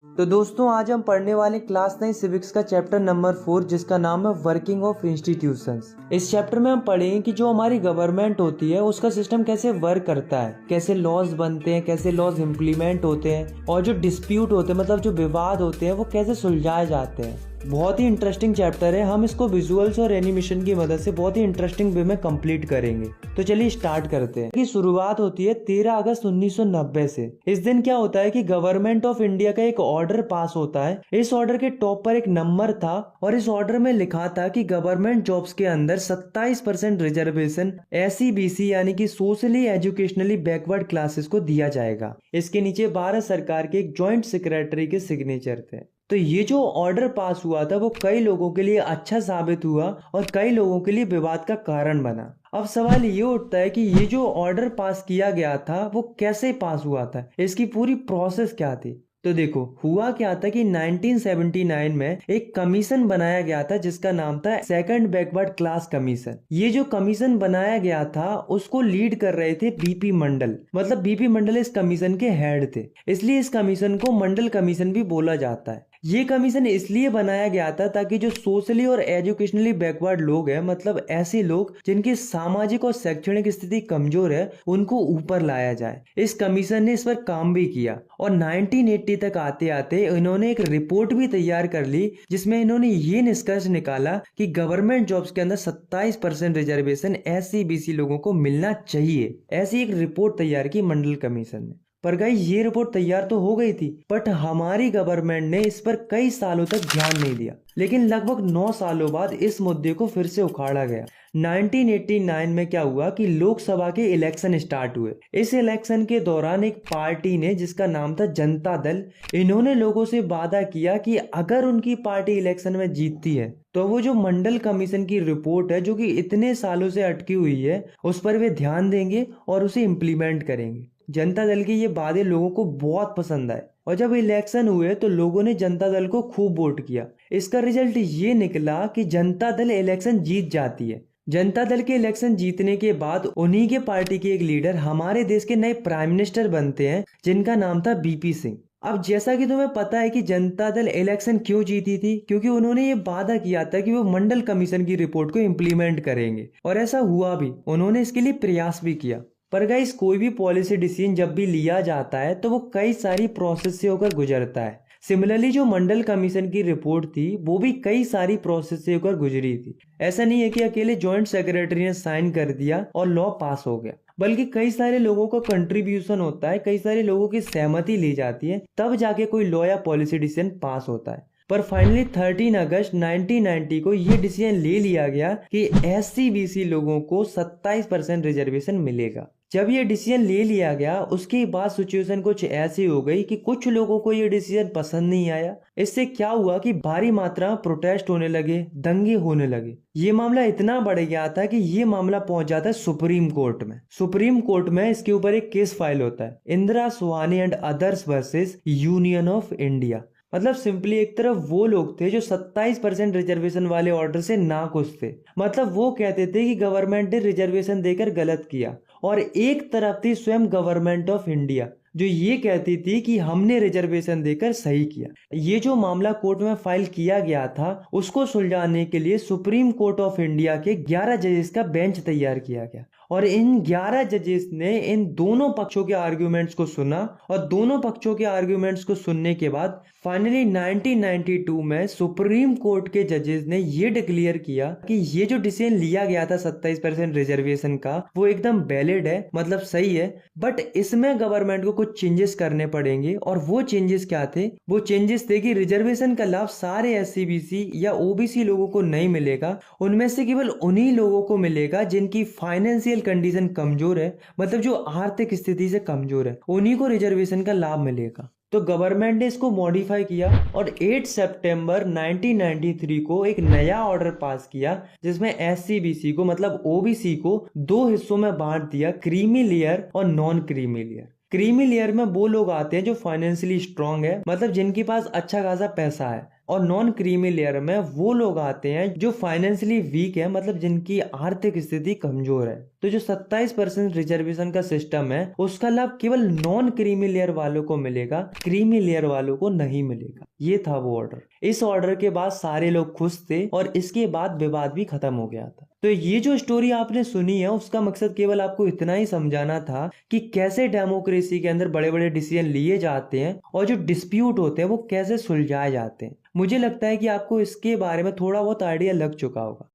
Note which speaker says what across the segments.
Speaker 1: तो दोस्तों आज हम पढ़ने वाले क्लास 9 सिविक्स का चैप्टर नंबर 4 जिसका नाम है वर्किंग ऑफ इंस्टीट्यूशंस। इस चैप्टर में हम पढ़ेंगे कि जो हमारी गवर्नमेंट होती है उसका सिस्टम कैसे वर्क करता है, कैसे लॉज बनते हैं, कैसे लॉज इम्प्लीमेंट होते हैं और जो डिस्प्यूट होते हैं मतलब जो विवाद होते हैं वो कैसे सुलझाए जाते हैं। बहुत ही इंटरेस्टिंग चैप्टर है। हम इसको विजुअल्स और एनिमेशन की मदद से बहुत ही इंटरेस्टिंग वे में कंप्लीट करेंगे। तो चलिए स्टार्ट करते हैं। की शुरुआत होती है 13 अगस्त 1990 से। इस दिन क्या होता है कि गवर्नमेंट ऑफ इंडिया का एक ऑर्डर पास होता है। इस ऑर्डर के टॉप पर एक नंबर था और इस ऑर्डर में लिखा था कि गवर्नमेंट जॉब्स के अंदर 27% रिजर्वेशन SC/BC यानी कि सोशली एजुकेशनली बैकवर्ड क्लासेस को दिया जाएगा। इसके नीचे भारत सरकार के एक ज्वाइंट सेक्रेटरी के सिग्नेचर थे। तो ये जो ऑर्डर पास हुआ था वो कई लोगों के लिए अच्छा साबित हुआ और कई लोगों के लिए विवाद का कारण बना। अब सवाल ये उठता है कि ये जो ऑर्डर पास किया गया था वो कैसे पास हुआ था, इसकी पूरी प्रोसेस क्या थी। तो देखो हुआ क्या था कि 1979 में एक कमीशन बनाया गया था जिसका नाम था सेकंड बैकवर्ड क्लास कमीशन। ये जो कमीशन बनाया गया था उसको लीड कर रहे थे BP मंडल। मतलब BP मंडल इस कमीशन के हेड थे, इसलिए इस कमीशन को मंडल कमीशन भी बोला जाता है। ये कमीशन इसलिए बनाया गया था ताकि जो सोशली और एजुकेशनली बैकवर्ड लोग हैं, मतलब ऐसे लोग जिनकी सामाजिक और शैक्षणिक स्थिति कमजोर है, उनको ऊपर लाया जाए। इस कमीशन ने इस पर काम भी किया और 1980 तक आते आते इन्होंने एक रिपोर्ट भी तैयार कर ली जिसमें इन्होंने ये निष्कर्ष निकाला कि गवर्नमेंट जॉब्स के अंदर 27% रिजर्वेशन SC/BC लोगों को मिलना चाहिए। ऐसी एक रिपोर्ट तैयार की मंडल कमीशन ने। पर गाइस ये रिपोर्ट तैयार तो हो गई थी बट हमारी गवर्नमेंट ने इस पर कई सालों तक ध्यान नहीं दिया। लेकिन लगभग 9 सालों बाद इस मुद्दे को फिर से उखाड़ा गया। 1989 में क्या हुआ कि लोकसभा के इलेक्शन स्टार्ट हुए। इस इलेक्शन के दौरान एक पार्टी ने जिसका नाम था जनता दल, इन्होंने लोगों से वादा किया कि अगर उनकी पार्टी इलेक्शन में जीतती है तो वो जो मंडल कमीशन की रिपोर्ट है जो कि इतने सालों से अटकी हुई है उस पर वे ध्यान देंगे और उसे इम्प्लीमेंट करेंगे। जनता दल के ये वादे लोगों को बहुत पसंद आए और जब इलेक्शन हुए तो लोगों ने जनता दल को खूब वोट किया। इसका रिजल्ट ये निकला कि जनता दल इलेक्शन जीत जाती है। जनता दल के इलेक्शन जीतने के बाद उन्हीं के पार्टी के एक लीडर हमारे देश के नए प्राइम मिनिस्टर बनते हैं जिनका नाम था BP सिंह। अब जैसा कि तुम्हें पता है कि जनता दल इलेक्शन क्यों जीती थी, क्योंकि उन्होंने ये वादा किया था कि वो मंडल कमीशन की रिपोर्ट को इम्प्लीमेंट करेंगे और ऐसा हुआ भी। उन्होंने इसके लिए प्रयास भी किया। पर गाइस कोई भी पॉलिसी डिसीजन जब भी लिया जाता है तो वो कई सारी प्रोसेस से होकर गुजरता है। सिमिलरली जो मंडल कमीशन की रिपोर्ट थी वो भी कई सारी प्रोसेस से होकर गुजरी थी। ऐसा नहीं है कि अकेले जॉइंट सेक्रेटरी ने साइन कर दिया और लॉ पास हो गया, बल्कि कई सारे लोगों का कंट्रीब्यूशन होता है, कई सारे लोगों की सहमति ली जाती है, तब जाके कोई लॉ या पॉलिसी डिसीजन पास होता है। पर फाइनली 13 अगस्त 1990 को ये डिसीजन ले लिया गया कि SC/BC लोगों को 27% रिजर्वेशन मिलेगा। जब ये डिसीजन ले लिया गया उसके बाद सिचुएशन कुछ ऐसी हो गई कि कुछ लोगों को ये डिसीजन पसंद नहीं आया। इससे क्या हुआ कि भारी मात्रा में प्रोटेस्ट होने लगे, दंगे होने लगे। ये मामला इतना बढ़ गया था कि ये मामला पहुंच जाता है सुप्रीम कोर्ट में। सुप्रीम कोर्ट में इसके ऊपर एक केस फाइल होता है, Indira Sawhney and others versus union of India. मतलब सिंपली एक तरफ वो लोग थे जो 27% रिजर्वेशन वाले ऑर्डर से नाखुश थे। मतलब वो कहते थे कि गवर्नमेंट ने रिजर्वेशन देकर गलत किया, और एक तरफ थी स्वयं गवर्नमेंट ऑफ इंडिया जो ये कहती थी कि हमने रिजर्वेशन देकर सही किया। ये जो मामला कोर्ट में फाइल किया गया था उसको सुलझाने के लिए सुप्रीम कोर्ट ऑफ इंडिया के 11 जजेस का बेंच तैयार किया गया और इन 11 जजेस ने इन दोनों पक्षों के आर्ग्यूमेंट्स को सुना और दोनों पक्षों के आर्ग्यूमेंट्स को सुनने के बाद फाइनली 1992 में सुप्रीम कोर्ट के जजेस ने ये डिक्लेयर किया कि ये जो डिसीजन लिया गया था 27% रिजर्वेशन का वो एकदम वैलिड है, मतलब सही है, बट इसमें गवर्नमेंट को कुछ चेंजेस करने पड़ेंगे। और वो चेंजेस क्या थे? वो चेंजेस थे कि रिजर्वेशन का लाभ सारे SC/BC या OBC लोगों को नहीं मिलेगा, उनमें से केवल उन्हीं लोगों को मिलेगा जिनकी फाइनेंशियल कंडीशन कमजोर है, मतलब जो आर्थिक स्थिति से कमजोर है, उन्हीं को रिजर्वेशन का लाभ मिलेगा। तो गवर्नमेंट ने इसको मॉडिफाई किया और 8 सितंबर 1993 को एक नया ऑर्डर पास किया जिसमें SC/BC को मतलब OBC को दो हिस्सों में बांट दिया, क्रीमी लेयर और non creamy layer. Creamy layer में वो लोग आते हैं जो फाइनेंशियली स्ट्रांग है, मतलब जिनके पास अच्छा खासा पैसा है, और नॉन क्रीमी लेयर में वो लोग आते हैं जो फाइनेंशियली वीक है, मतलब जिनकी आर्थिक स्थिति कमजोर है। तो जो 27% रिजर्वेशन का सिस्टम है उसका लाभ केवल नॉन क्रीमी लेयर वालों को मिलेगा, क्रीमी लेयर वालों को नहीं मिलेगा। ये था वो ऑर्डर। इस ऑर्डर के बाद सारे लोग खुश थे और इसके बाद विवाद भी खत्म हो गया था। तो ये जो स्टोरी आपने सुनी है उसका मकसद केवल आपको इतना ही समझाना था कि कैसे डेमोक्रेसी के अंदर बड़े बड़े डिसीजन लिए जाते हैं और जो डिस्प्यूट होते हैं वो कैसे सुलझाए जाते हैं। मुझे लगता है कि आपको इसके बारे में थोड़ा बहुत आइडिया लग चुका होगा।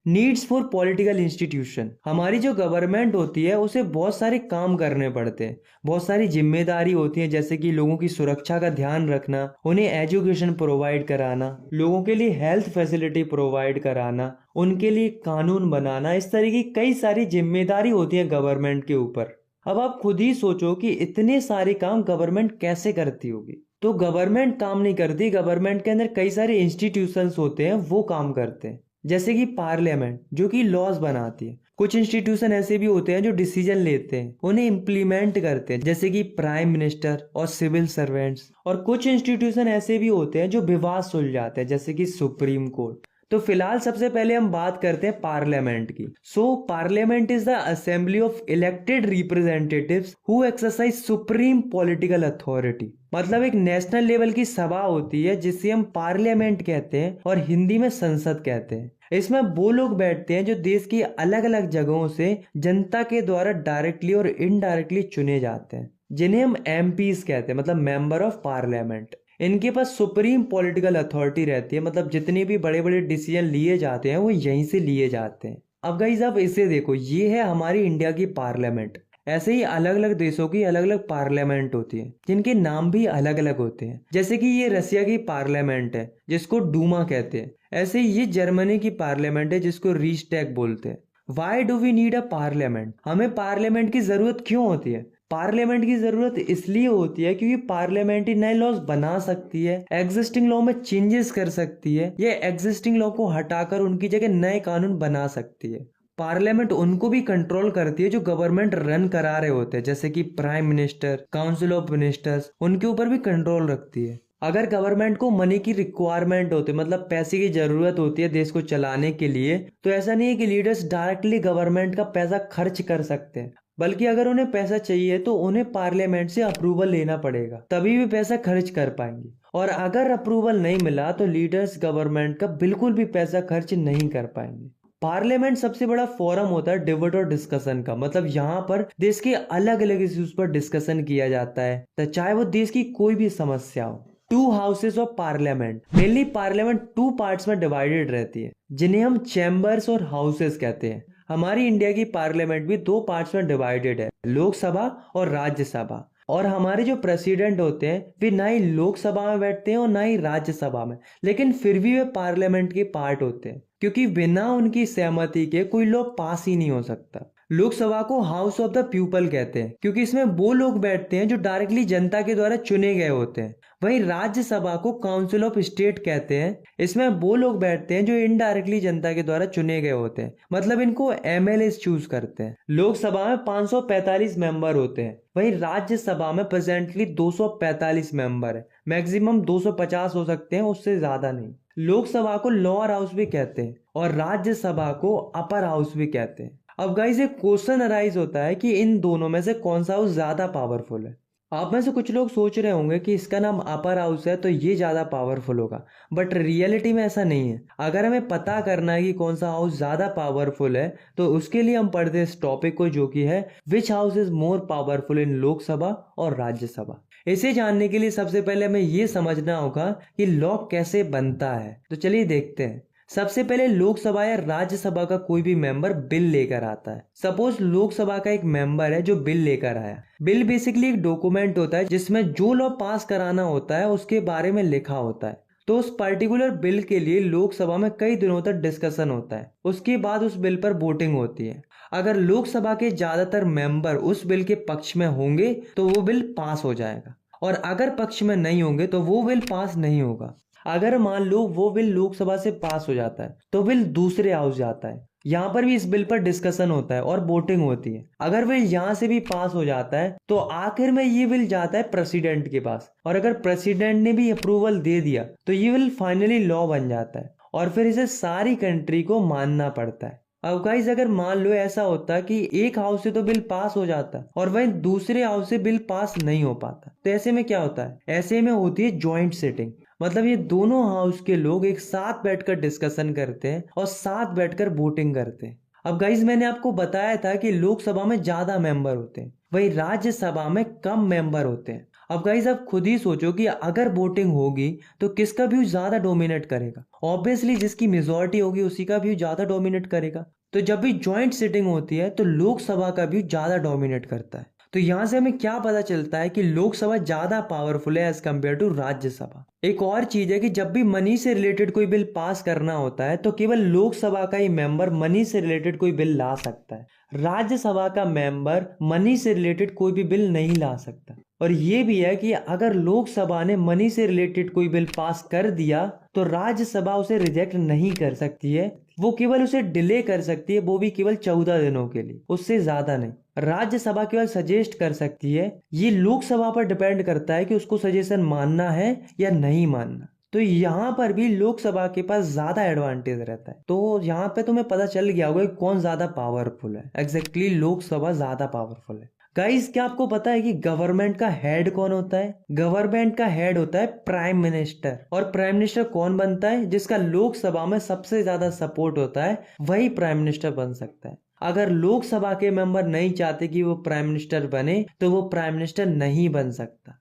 Speaker 1: Needs for political institution. हमारी जो गवर्नमेंट होती है उसे बहुत सारे काम करने पड़ते हैं, बहुत सारी जिम्मेदारी होती है, जैसे कि लोगों की सुरक्षा का ध्यान रखना, उन्हें एजुकेशन प्रोवाइड कराना, लोगों के लिए हेल्थ फैसिलिटी प्रोवाइड कराना, उनके लिए कानून बनाना। इस तरह की कई सारी जिम्मेदारी होती है गवर्नमेंट के ऊपर। अब आप खुद ही सोचो कि इतने सारे काम गवर्नमेंट कैसे करती होगी। तो गवर्नमेंट काम नहीं करती, गवर्नमेंट के अंदर कई सारे इंस्टीट्यूशंस होते हैं वो काम करते हैं, जैसे कि पार्लियामेंट जो कि लॉज बनाती है। कुछ इंस्टीट्यूशन ऐसे भी होते हैं जो डिसीजन लेते हैं, उन्हें इम्प्लीमेंट करते हैं, जैसे कि प्राइम मिनिस्टर और सिविल सर्वेंट्स। और कुछ इंस्टीट्यूशन ऐसे भी होते हैं जो विवाद सुलझाते हैं, जैसे कि सुप्रीम कोर्ट। तो फिलहाल सबसे पहले हम बात करते हैं पार्लियामेंट की। So parliament is the assembly of elected representatives who exercise supreme political authority. मतलब एक नेशनल लेवल की सभा होती है जिसे हम पार्लियामेंट कहते हैं और हिंदी में संसद कहते हैं। इसमें वो लोग बैठते हैं जो देश की अलग अलग जगहों से जनता के द्वारा डायरेक्टली और इनडायरेक्टली चुने जाते हैं, जिन्हें हम एमपीज कहते हैं, मतलब मेंबर ऑफ पार्लियामेंट। इनके पास सुप्रीम पॉलिटिकल अथॉरिटी रहती है, मतलब जितने भी बड़े बड़े डिसीजन लिए जाते हैं वो यहीं से लिए जाते हैं। अब गाइस आप इसे देखो, ये है हमारी इंडिया की पार्लियामेंट। ऐसे ही अलग अलग देशों की अलग अलग पार्लियामेंट होती है जिनके नाम भी अलग अलग होते हैं। जैसे कि ये रसिया की पार्लियामेंट है जिसको डूमा कहते हैं। ऐसे ही ये जर्मनी की पार्लियामेंट है जिसको रीस्टैग बोलते हैं। Why do we need a parliament? हमें पार्लियामेंट की जरूरत क्यों होती है? पार्लियामेंट की जरूरत इसलिए होती है क्योंकि पार्लियामेंट ही नए लॉज बना सकती है, एग्जिस्टिंग लॉ में चेंजेस कर सकती है, ये एग्जिस्टिंग लॉ को हटाकर उनकी जगह नए कानून बना सकती है। पार्लियामेंट उनको भी कंट्रोल करती है जो गवर्नमेंट रन करा रहे होते हैं, जैसे कि prime minister, council of ministers, उनके ऊपर भी कंट्रोल रखती है। अगर गवर्नमेंट को मनी की रिक्वायरमेंट होती है, मतलब पैसे की जरूरत होती है देश को चलाने के लिए, तो ऐसा नहीं है कि लीडर्स डायरेक्टली गवर्नमेंट का पैसा खर्च कर सकते हैं, बल्कि अगर उन्हें पैसा चाहिए तो उन्हें पार्लियामेंट से अप्रूवल लेना पड़ेगा, तभी भी पैसा खर्च कर पाएंगे। और अगर अप्रूवल नहीं मिला तो लीडर्स गवर्नमेंट का बिल्कुल भी पैसा खर्च नहीं कर पाएंगे। पार्लियामेंट सबसे बड़ा फोरम होता है डिबेट और डिस्कशन का, मतलब यहाँ पर देश के अलग अलग इश्यूज पर डिस्कशन किया जाता है, तो चाहे वो देश की कोई भी समस्या हो। To houses of parliament. Mainly parliament two parts में डिवाइडेड रहती है, जिन्हें हम चैम्बर्स और हाउसेस कहते हैं। हमारी इंडिया की पार्लियामेंट भी दो पार्ट्स में डिवाइडेड है, लोकसभा और राज्यसभा। और हमारे जो प्रेसिडेंट होते हैं वे ना ही लोकसभा में बैठते हैं और ना ही राज्यसभा में, लेकिन फिर भी वे पार्लियामेंट के पार्ट होते हैं, क्योंकि बिना उनकी सहमति के कोई लॉ पास ही नहीं हो सकता। लोकसभा को हाउस ऑफ द पीपल कहते हैं क्योंकि इसमें वो लोग बैठते हैं जो डायरेक्टली जनता के द्वारा चुने गए होते हैं। वहीं राज्यसभा को काउंसिल ऑफ स्टेट कहते हैं, इसमें वो लोग बैठते हैं जो इनडायरेक्टली जनता के द्वारा चुने गए होते हैं, मतलब इनको एमएलए चूज करते हैं। लोकसभा में 545 मेंबर होते हैं, वहीं राज्यसभा में प्रेजेंटली 245 मेंबर है, मैक्सिमम 250 हो सकते हैं, उससे ज्यादा नहीं। लोकसभा को लोअर हाउस भी कहते हैं और राज्यसभा को अपर हाउस भी कहते हैं। अब गाइस एक क्वेश्चन अराइज होता है कि इन दोनों में से कौन सा हाउस ज्यादा पावरफुल है। आप में से कुछ लोग सोच रहे होंगे कि इसका नाम अपर हाउस है तो ये ज्यादा पावरफुल होगा, बट रियलिटी में ऐसा नहीं है। अगर हमें पता करना है कि कौन सा हाउस ज्यादा पावरफुल है तो उसके लिए हम पढ़ते हैं इस टॉपिक को, जो कि है विच house is more powerful in Lok Sabha और राज्यसभा। इसे जानने के लिए सबसे पहले हमें ये समझना होगा कि लॉ कैसे बनता है। तो चलिए देखते हैं। सबसे पहले लोकसभा या राज्यसभा का कोई भी मेंबर बिल लेकर आता है। सपोज लोकसभा का एक मेंबर है जो बिल लेकर आया। बिल बेसिकली एक डॉक्यूमेंट होता है जिसमें जो लॉ पास कराना होता है उसके बारे में लिखा होता है। तो उस पर्टिकुलर बिल के लिए लोकसभा में कई दिनों तक डिस्कशन होता है, उसके बाद उस बिल पर वोटिंग होती है। अगर लोकसभा के ज्यादातर मेंबर उस बिल के पक्ष में होंगे तो वो बिल पास हो जाएगा, और अगर पक्ष में नहीं होंगे तो वो बिल पास नहीं होगा। अगर मान लो वो बिल लोकसभा से पास हो जाता है तो बिल दूसरे हाउस जाता है, यहाँ पर भी इस बिल पर डिस्कशन होता है और वोटिंग होती है। अगर बिल यहाँ से भी पास हो जाता है तो आखिर में ये बिल जाता है प्रेसिडेंट के पास, और अगर प्रेसिडेंट ने भी अप्रूवल दे दिया तो ये बिल फाइनली लॉ बन जाता है और फिर इसे सारी कंट्री को मानना पड़ता है। अब गाइस अगर मान लो ऐसा होता कि एक हाउस से तो बिल पास हो जाता और वहीं दूसरे हाउस से बिल पास नहीं हो पाता, तो ऐसे में क्या होता है? ऐसे में होती है जॉइंट सिटिंग। मतलब ये दोनों हाउस के लोग एक साथ बैठकर डिस्कशन करते हैं और साथ बैठकर वोटिंग करते हैं। अब गाइस मैंने आपको बताया था कि लोकसभा में ज्यादा मेंबर होते हैं, वही राज्यसभा में कम मेंबर होते हैं। अब गाइस आप खुद ही सोचो कि अगर वोटिंग होगी तो किसका व्यू ज्यादा डोमिनेट करेगा? ऑब्वियसली जिसकी मेजोरिटी होगी उसी का व्यू ज्यादा डोमिनेट करेगा। तो जब भी ज्वाइंट सिटिंग होती है तो लोकसभा का व्यू ज्यादा डोमिनेट करता है। तो यहाँ से हमें क्या पता चलता है कि लोकसभा ज्यादा पावरफुल है एज कम्पेयर टू राज्यसभा। एक और चीज है कि जब भी मनी से रिलेटेड कोई बिल पास करना होता है तो केवल लोकसभा का ही मेंबर मनी से रिलेटेड कोई बिल ला सकता है। राज्यसभा का मेंबर मनी से रिलेटेड कोई भी बिल नहीं ला सकता। और ये भी है कि अगर लोकसभा ने मनी से रिलेटेड कोई बिल पास कर दिया तो राज्यसभा उसे रिजेक्ट नहीं कर सकती है, वो केवल उसे डिले कर सकती है, वो भी केवल 14 दिनों के लिए, उससे ज्यादा नहीं। राज्यसभा केवल सजेस्ट कर सकती है। ये लोकसभा पर डिपेंड करता है कि उसको सजेशन मानना है या नहीं मानना। तो यहाँ पर भी लोकसभा के पास ज्यादा एडवांटेज रहता है। तो यहाँ पे तुम्हें पता चल गया होगा कि कौन ज्यादा पावरफुल है। एग्जैक्टली लोकसभा ज्यादा पावरफुल है। गाइस क्या आपको पता है कि गवर्नमेंट का हेड कौन होता है? गवर्नमेंट का हेड होता है प्राइम मिनिस्टर। और प्राइम मिनिस्टर कौन बनता है? जिसका लोकसभा में सबसे ज्यादा सपोर्ट होता है वही प्राइम मिनिस्टर बन सकता है। अगर लोकसभा के मेंबर नहीं चाहते कि वो प्राइम मिनिस्टर बने तो वो प्राइम मिनिस्टर नहीं बन सकता।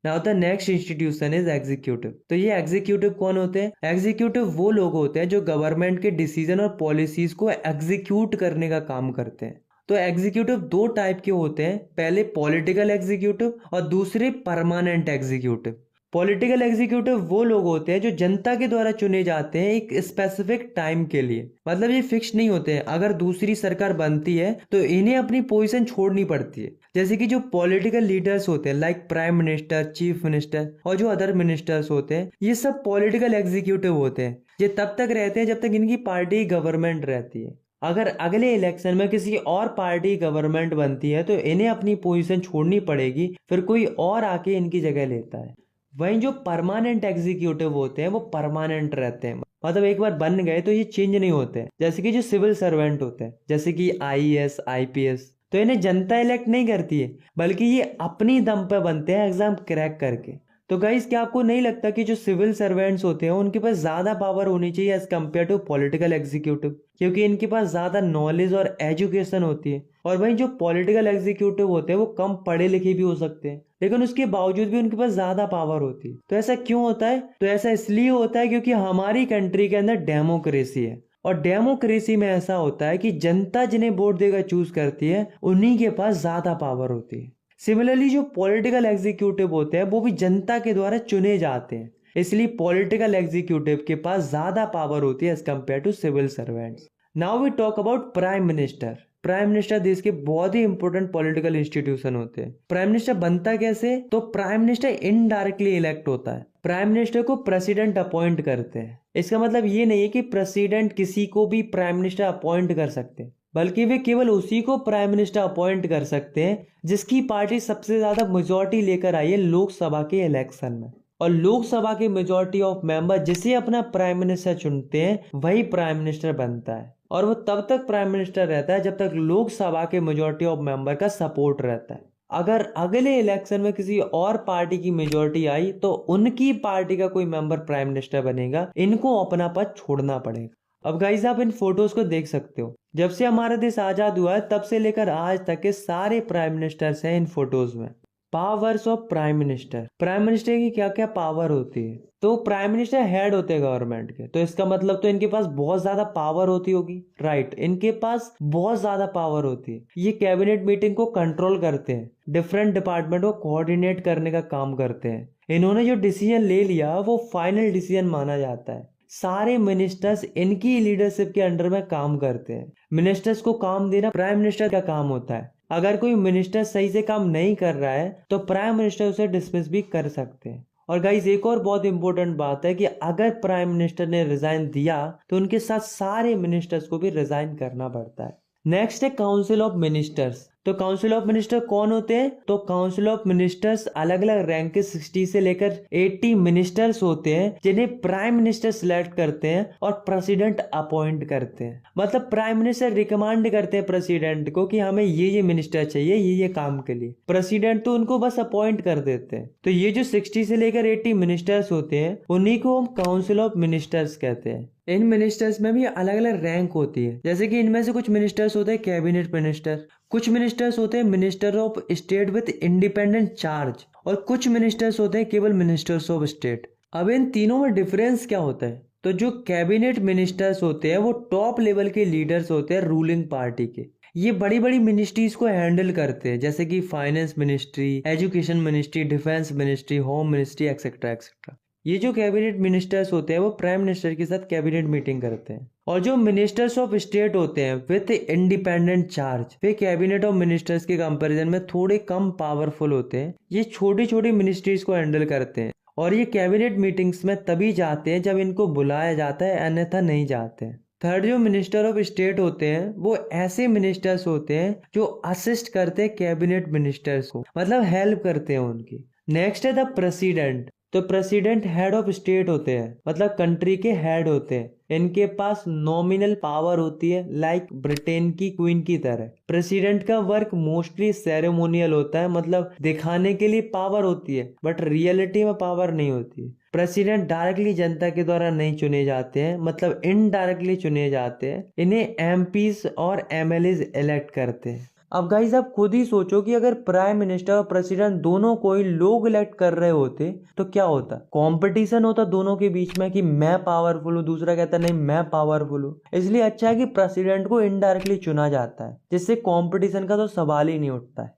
Speaker 1: Now the next institution is executive. तो ये एग्जीक्यूटिव कौन होते हैं? एग्जीक्यूटिव वो लोग होते हैं जो गवर्नमेंट के डिसीजन और पॉलिसीज को एग्जीक्यूट करने का काम करते हैं। तो एग्जीक्यूटिव दो टाइप के होते हैं, पहले पॉलिटिकल एग्जीक्यूटिव और दूसरे परमानेंट एग्जीक्यूटिव। पॉलिटिकल एग्जीक्यूटिव वो लोग होते हैं जो जनता के द्वारा चुने जाते हैं एक स्पेसिफिक टाइम के लिए। मतलब ये फिक्स नहीं होते हैं। अगर दूसरी सरकार बनती है तो इन्हें अपनी पोजीशन छोड़नी पड़ती है। जैसे कि जो पॉलिटिकल लीडर्स होते हैं like prime minister, chief minister और जो अदर मिनिस्टर्स होते हैं, ये सब पॉलिटिकल एग्जीक्यूटिव होते हैं। ये तब तक रहते हैं जब तक इनकी पार्टी गवर्नमेंट रहती है। अगर अगले इलेक्शन में किसी और पार्टी गवर्नमेंट बनती है तो इन्हें अपनी पोजीशन छोड़नी पड़ेगी, फिर कोई और आके इनकी जगह लेता है। वहीं जो परमानेंट एग्जीक्यूटिव होते हैं वो परमानेंट रहते हैं। मतलब एक बार बन गए तो ये चेंज नहीं होते हैं। जैसे कि जो सिविल सर्वेंट होते हैं, जैसे कि आईएएस, आईपीएस, तो इन्हें जनता इलेक्ट नहीं करती है, बल्कि ये अपनी दम पे बनते हैं एग्जाम क्रैक करके। तो गाइस क्या आपको नहीं लगता कि जो सिविल सर्वेंट्स होते हैं उनके पास ज्यादा पावर होनी चाहिए as compare to political executive? क्योंकि इनके पास ज्यादा नॉलेज और एजुकेशन होती है। और वहीं जो पॉलिटिकल एग्जीक्यूटिव होते हैं वो कम पढ़े लिखे भी हो सकते हैं, लेकिन उसके बावजूद भी उनके पास ज्यादा पावर होती है। तो ऐसा क्यों होता है? तो ऐसा इसलिए होता है क्योंकि हमारी कंट्री के अंदर डेमोक्रेसी है। और डेमोक्रेसी में ऐसा होता है कि जनता जिन्हें वोट देकर चूज करती है उन्हीं के पास ज्यादा पावर होती है। सिमिलरली जो पॉलिटिकल एग्जीक्यूटिव होते हैं वो भी जनता के द्वारा चुने जाते हैं, इसलिए पॉलिटिकल एग्जीक्यूटिव के पास ज्यादा पावर होती है as compare to civil servants. Now we talk about prime minister. Prime minister देश के बहुत ही इंपॉर्टेंट पॉलिटिकल इंस्टीट्यूशन होते हैं। प्राइम मिनिस्टर बनता कैसे? तो प्राइम मिनिस्टर इनडायरेक्टली इलेक्ट होता है। प्राइम मिनिस्टर को प्रेसिडेंट अपॉइंट करते हैं। इसका मतलब ये नहीं है कि प्रेसिडेंट किसी को भी प्राइम मिनिस्टर अपॉइंट कर सकते हैं, बल्कि वे केवल उसी को प्राइम मिनिस्टर अपॉइंट कर सकते हैं जिसकी पार्टी सबसे ज्यादा मेजोरिटी लेकर आई है लोकसभा के इलेक्शन में। और लोकसभा के मेजोरिटी ऑफ मेंबर जिसे अपना प्राइम मिनिस्टर चुनते हैं वही प्राइम मिनिस्टर बनता है। और वो तब तक प्राइम मिनिस्टर रहता है जब तक लोकसभा के मेजोरिटी ऑफ मेंबर का सपोर्ट रहता है। अगर अगले इलेक्शन में किसी और पार्टी की मेजोरिटी आई तो उनकी पार्टी का कोई मेंबर प्राइम मिनिस्टर बनेगा, इनको अपना पद छोड़ना पड़ेगा। अब गाइस आप इन फोटोज को देख सकते हो। जब से हमारा देश आजाद हुआ है तब से लेकर आज तक के सारे प्राइम मिनिस्टर्स हैं इन फोटोज में। Powers of prime minister. Prime minister की क्या क्या पावर होती है? तो प्राइम मिनिस्टर हेड होते हैं गवर्नमेंट के, तो इसका मतलब तो इनके पास बहुत ज्यादा पावर होती होगी, राइट? इनके पास बहुत ज्यादा पावर होती है। ये कैबिनेट मीटिंग को कंट्रोल करते हैं, डिफरेंट डिपार्टमेंट को कोऑर्डिनेट करने का काम करते हैं। इन्होंने जो डिसीजन ले लिया वो फाइनल डिसीजन माना जाता है। सारे मिनिस्टर्स इनकी लीडरशिप के अंडर में काम करते हैं। मिनिस्टर्स को काम देना प्राइम मिनिस्टर का काम होता है। अगर कोई मिनिस्टर सही से काम नहीं कर रहा है तो प्राइम मिनिस्टर उसे डिसमिस भी कर सकते हैं। और गाइस एक और बहुत इंपॉर्टेंट बात है कि अगर प्राइम मिनिस्टर ने रिजाइन दिया तो उनके साथ सारे मिनिस्टर्स को भी रिजाइन करना पड़ता है। नेक्स्ट है काउंसिल ऑफ मिनिस्टर्स। तो काउंसिल ऑफ मिनिस्टर कौन होते हैं? तो काउंसिल ऑफ मिनिस्टर्स अलग अलग रैंक के 60 से लेकर 80 मिनिस्टर्स होते हैं जिन्हें प्राइम मिनिस्टर सिलेक्ट करते हैं और प्रेसिडेंट अपॉइंट करते हैं। मतलब प्राइम मिनिस्टर रिकमेंड करते हैं प्रेसिडेंट को कि हमें ये मिनिस्टर चाहिए ये काम के लिए, प्रेसिडेंट तो उनको बस अपॉइंट कर देते हैं। तो ये जो 60 से लेकर 80 मिनिस्टर्स होते हैं उन्हीं को हम काउंसिल ऑफ मिनिस्टर्स कहते हैं। इन मिनिस्टर्स में भी अलग अलग रैंक होती है, जैसे कि इनमें से कुछ मिनिस्टर्स होते हैं कैबिनेट मिनिस्टर, कुछ मिनिस्टर्स होते हैं minister of state with independent charge, और कुछ मिनिस्टर्स होते हैं केवल मिनिस्टर्स ऑफ स्टेट। अब इन तीनों में डिफरेंस क्या होता है? तो जो कैबिनेट मिनिस्टर्स होते हैं वो टॉप लेवल के लीडर्स होते हैं रूलिंग पार्टी के। ये बड़ी बड़ी मिनिस्ट्रीज को हैंडल करते हैं, जैसे कि finance ministry, education ministry, defence ministry, home ministry, etcetera etcetera. ये जो कैबिनेट मिनिस्टर्स होते हैं वो प्राइम मिनिस्टर के साथ कैबिनेट मीटिंग करते हैं। और जो मिनिस्टर्स ऑफ स्टेट होते हैं with independent charge, way cabinet of ministers के कंपैरिजन में थोड़े कम पावरफुल होते हैं। ये छोटी छोटी मिनिस्ट्रीज को हैंडल करते हैं और ये कैबिनेट मीटिंग्स में तभी जाते हैं जब इनको बुलाया जाता है, अन्यथा नहीं जाते हैं। थर्ड, जो मिनिस्टर ऑफ स्टेट होते हैं वो ऐसे मिनिस्टर्स होते हैं जो असिस्ट करते हैं कैबिनेट मिनिस्टर्स को, मतलब हेल्प करते हैं उनकी। नेक्स्ट है द प्रेसिडेंट। तो प्रेसिडेंट हेड ऑफ स्टेट होते हैं, मतलब कंट्री के हेड होते हैं। इनके पास नॉमिनल पावर होती है, लाइक ब्रिटेन की क्वीन की तरह। प्रेसिडेंट का वर्क मोस्टली सेरेमोनियल होता है, मतलब दिखाने के लिए पावर होती है बट रियलिटी में पावर नहीं होती है। प्रेसिडेंट डायरेक्टली जनता के द्वारा नहीं चुने जाते हैं, मतलब इनडायरेक्टली चुने जाते हैं। इन्हें एमपीज और एमएलएज इलेक्ट करते हैं। अब गाइस आप खुद ही सोचो कि अगर प्राइम मिनिस्टर और प्रेसिडेंट दोनों को ही लोग इलेक्ट कर रहे होते तो क्या होता? कंपटीशन होता दोनों के बीच में कि मैं पावरफुल हूँ, दूसरा कहता नहीं मैं पावरफुल हूँ। इसलिए अच्छा है कि प्रेसिडेंट को इनडायरेक्टली चुना जाता है, जिससे कंपटीशन का तो सवाल ही नहीं उठता है।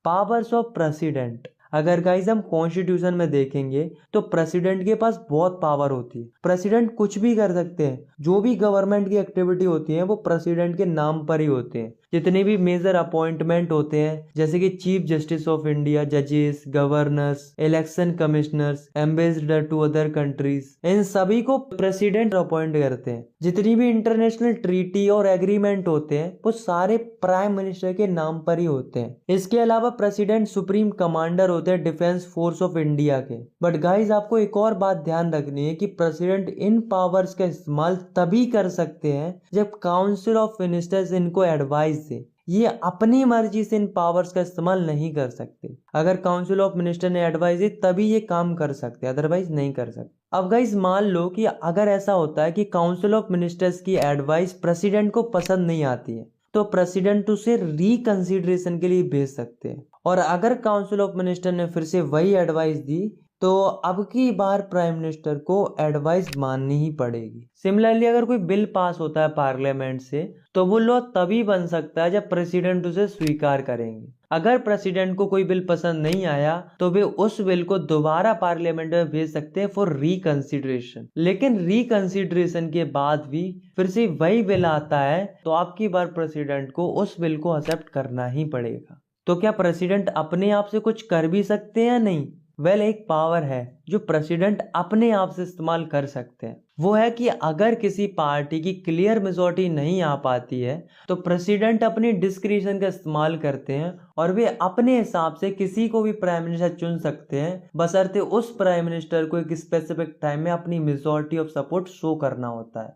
Speaker 1: Powers of president. अगर गाइज हम कॉन्स्टिट्यूशन में देखेंगे तो प्रेसिडेंट के पास बहुत पावर होती है। प्रेसिडेंट कुछ भी कर सकते हैं, जो भी गवर्नमेंट की एक्टिविटी होती है वो प्रेसिडेंट के नाम पर ही होते हैं। जितने भी मेजर अपॉइंटमेंट होते हैं, जैसे कि चीफ जस्टिस ऑफ इंडिया, जजेस, governors, election commissioners, ambassador to other countries, इन सभी को प्रेसिडेंट अपॉइंट करते हैं। जितनी भी इंटरनेशनल ट्रीटी और एग्रीमेंट होते हैं वो सारे प्राइम मिनिस्टर के नाम पर ही होते हैं। इसके अलावा प्रेसिडेंट सुप्रीम कमांडर होते हैं डिफेंस फोर्स ऑफ इंडिया के। बट गाइज आपको एक और बात ध्यान रखनी है कि प्रेसिडेंट इन पावर्स का इस्तेमाल तभी कर सकते हैं जब काउंसिल ऑफ मिनिस्टर्स इनको एडवाइस दे। ये अपनी मर्जी से इन पावर्स का इस्तेमाल नहीं कर सकते। अगर काउंसिल ऑफ मिनिस्टर ने एडवाइस दी तभी ये काम कर सकते, अदरवाइज नहीं कर सकते। अब गाइस मान लो कि अगर ऐसा होता है कि काउंसिल ऑफ मिनिस्टर्स की एडवाइस प्रेसिडेंट को पसंद नहीं आती है तो प्रेसिडेंट उसे रिकंसिडरेशन के लिए भेज सकते हैं। और अगर काउंसिल ऑफ मिनिस्टर ने फिर से वही एडवाइस दी तो अब की बार प्राइम मिनिस्टर को एडवाइस माननी ही पड़ेगी। सिमिलरली अगर कोई बिल पास होता है पार्लियामेंट से तो वो लॉ तभी बन सकता है जब प्रेसिडेंट उसे स्वीकार करेंगे। अगर प्रेसिडेंट को कोई बिल पसंद नहीं आया तो वे उस बिल को दोबारा पार्लियामेंट में भेज सकते हैं फॉर रिकंसिडरेशन। लेकिन रिकंसिडरेशन के बाद भी फिर से वही बिल आता है तो आपकी बार प्रेसिडेंट को उस बिल को एक्सेप्ट करना ही पड़ेगा। तो क्या प्रेसिडेंट अपने आप से कुछ कर भी सकते हैं या नहीं? एक पावर है जो प्रेसिडेंट अपने आप से इस्तेमाल कर सकते हैं। वो है कि अगर किसी पार्टी की क्लियर मेजॉरिटी नहीं आ पाती है तो प्रेसिडेंट अपनी डिस्क्रिशन का इस्तेमाल करते हैं और वे अपने हिसाब से किसी को भी प्राइम मिनिस्टर चुन सकते हैं, बशर्ते उस प्राइम मिनिस्टर को एक स्पेसिफिक टाइम में अपनी मेजॉरिटी ऑफ सपोर्ट शो करना होता है।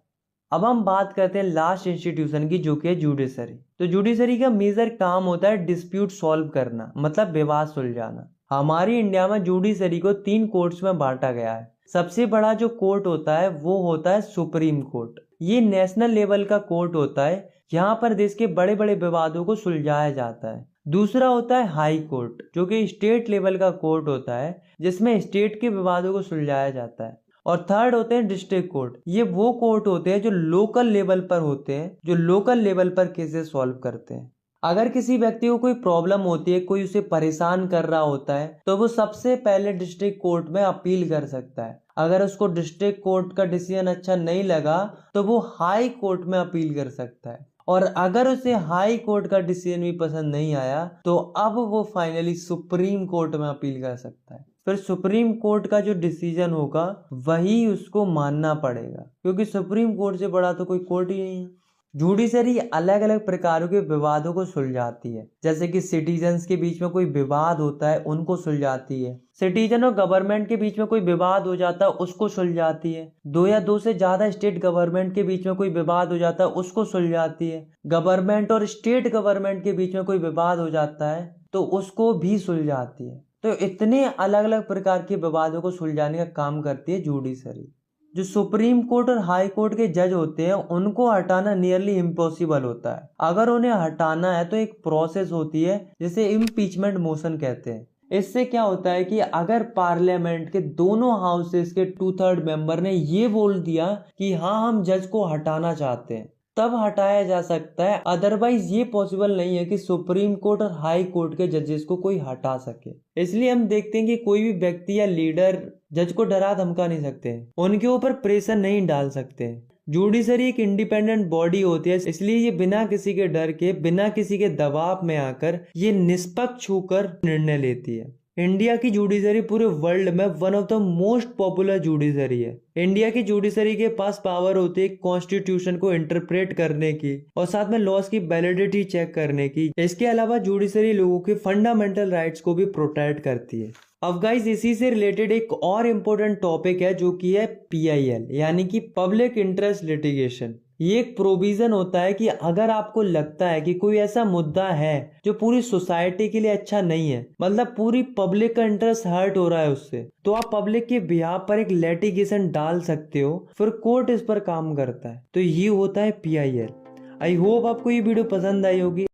Speaker 1: अब हम बात करते हैं लास्ट इंस्टीट्यूशन की, जो कि है जुडिशरी। तो जुडिशरी का मेजर काम होता है डिस्प्यूट सॉल्व करना, मतलब विवाद सुलझाना। हमारी इंडिया में जुडिशरी को 3 कोर्ट्स में बांटा गया है। सबसे बड़ा जो कोर्ट होता है वो होता है सुप्रीम कोर्ट। ये नेशनल लेवल का कोर्ट होता है, यहाँ पर देश के बड़े बड़े विवादों को सुलझाया जाता है। दूसरा होता है हाई कोर्ट, जो कि स्टेट लेवल का कोर्ट होता है जिसमें स्टेट के विवादों को सुलझाया जाता है। और थर्ड होते हैं डिस्ट्रिक्ट कोर्ट। ये वो कोर्ट होते हैं जो लोकल लेवल पर होते हैं, जो लोकल लेवल पर केसेस सॉल्व करते हैं। अगर किसी व्यक्ति को कोई प्रॉब्लम होती है, कोई उसे परेशान कर रहा होता है तो वो सबसे पहले डिस्ट्रिक्ट कोर्ट में अपील कर सकता है। अगर उसको डिस्ट्रिक्ट कोर्ट का डिसीजन अच्छा नहीं लगा तो वो हाई कोर्ट में अपील कर सकता है। और अगर उसे हाई कोर्ट का डिसीजन भी पसंद नहीं आया तो अब वो फाइनली सुप्रीम कोर्ट में अपील कर सकता है। फिर सुप्रीम कोर्ट का जो डिसीजन होगा वही उसको मानना पड़ेगा, क्योंकि सुप्रीम कोर्ट से बड़ा तो कोई कोर्ट ही नहीं है। जुडिशरी अलग अलग प्रकारों के विवादों को सुलझाती है, जैसे कि सिटीजन्स के बीच में कोई विवाद होता है उनको सुलझाती है, सिटीजन और गवर्नमेंट के बीच में कोई विवाद हो जाता है उसको सुलझाती है, दो या दो से ज्यादा स्टेट गवर्नमेंट के बीच में कोई विवाद हो जाता है उसको सुलझाती है, गवर्नमेंट और स्टेट गवर्नमेंट के बीच में कोई विवाद हो जाता है तो उसको भी सुलझाती है। तो इतने अलग अलग प्रकार के विवादों को सुलझाने का काम करती है जुडिशरी। जो सुप्रीम कोर्ट और हाई कोर्ट के जज होते हैं उनको हटाना नियरली इम्पॉसिबल होता है। अगर उन्हें हटाना है तो एक प्रोसेस होती है जिसे इम्पीचमेंट मोशन कहते हैं। इससे क्या होता है कि अगर पार्लियामेंट के दोनों हाउसेस के 2/3 मेंबर ने ये बोल दिया कि हाँ हम जज को हटाना चाहते हैं, तब हटाया जा सकता है। अदरवाइज ये पॉसिबल नहीं है कि सुप्रीम कोर्ट और हाई कोर्ट के जजेस को कोई हटा सके। इसलिए हम देखते हैं कि कोई भी व्यक्ति या लीडर जज को डरा धमका नहीं सकते, उनके ऊपर प्रेशर नहीं डाल सकते। जुडिशरी एक इंडिपेंडेंट बॉडी होती है, इसलिए ये बिना किसी के डर के, बिना किसी के दबाव में आकर ये निष्पक्ष होकर निर्णय लेती है। इंडिया की जुडिशरी पूरे वर्ल्ड में one of the most popular judiciary है। इंडिया की जुडिशरी के पास पावर होती है कॉन्स्टिट्यूशन को इंटरप्रेट करने की और साथ में लॉज की वैलिडिटी चेक करने की। इसके अलावा जुडिशरी लोगों के फंडामेंटल राइट्स को भी प्रोटेक्ट करती है। अब गाइस इसी से रिलेटेड एक और इम्पोर्टेंट टॉपिक है जो कि है PIL यानी कि पब्लिक इंटरेस्ट लिटिगेशन। ये एक प्रोविजन होता है कि अगर आपको लगता है कि कोई ऐसा मुद्दा है जो पूरी सोसाइटी के लिए अच्छा नहीं है, मतलब पूरी पब्लिक का इंटरेस्ट हर्ट हो रहा है उससे, तो आप पब्लिक के बिहाफ पर एक लिटिगेशन डाल सकते हो, फिर कोर्ट इस पर काम करता है। तो ये होता है PIL। आई होप आपको ये वीडियो पसंद आई होगी।